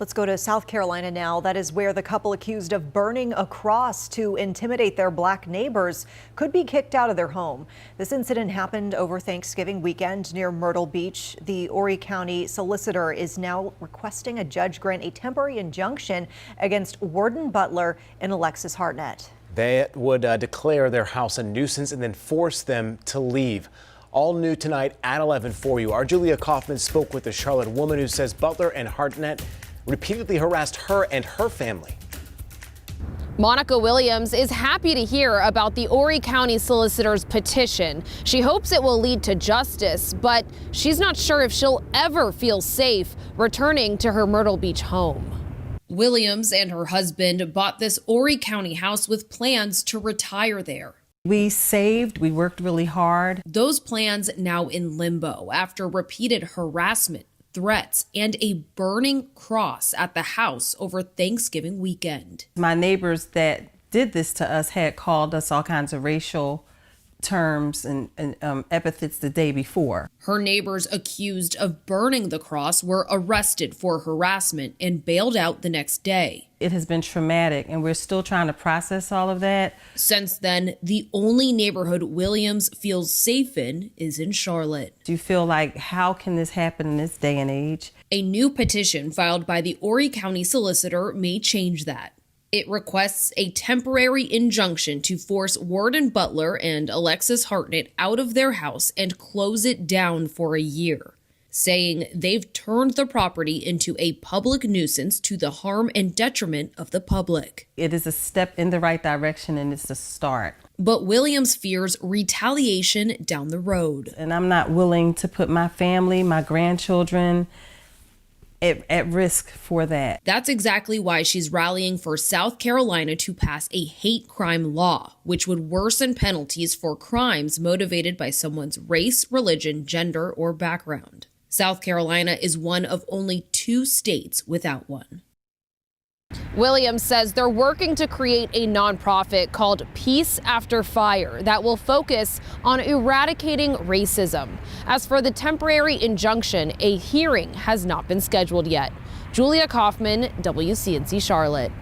Let's go to South Carolina now. That is where the couple accused of burning a cross to intimidate their black neighbors could be kicked out of their home. This incident happened over Thanksgiving weekend near Myrtle Beach. The Horry County solicitor is now requesting a judge grant a temporary injunction against Warden Butler and Alexis Hartnett. They would declare their house a nuisance and then force them to leave. All new tonight at 11 for you. Our Julia Kaufman spoke with a Charlotte woman who says Butler and Hartnett repeatedly harassed her and her family. Monica Williams is happy to hear about the Horry County solicitor's petition. She hopes it will lead to justice, but she's not sure if she'll ever feel safe returning to her Myrtle Beach home. Williams and her husband bought this Horry County house with plans to retire there. We saved, we worked really hard. Those plans now in limbo after repeated harassment, threats, and a burning cross at the house over Thanksgiving weekend. My neighbors that did this to us had called us all kinds of racial terms and epithets the day before. Her neighbors accused of burning the cross were arrested for harassment and bailed out the next day. It has been traumatic, and we're still trying to process all of that. Since then, the only neighborhood Williams feels safe in is in Charlotte. You feel like, how can this happen in this day and age? A new petition filed by the Horry County solicitor may change that. It requests a temporary injunction to force Warden Butler and Alexis Hartnett out of their house and close it down for a year, saying they've turned the property into a public nuisance to the harm and detriment of the public. It is a step in the right direction, and it's a start. But Williams fears retaliation down the road. And I'm not willing to put my family, my grandchildren, at risk for that. That's exactly why she's rallying for South Carolina to pass a hate crime law, which would worsen penalties for crimes motivated by someone's race, religion, gender, or background. South Carolina is one of only 2 states without one. Williams says they're working to create a nonprofit called Peace After Fire that will focus on eradicating racism. As for the temporary injunction, a hearing has not been scheduled yet. Julia Kaufman, WCNC Charlotte.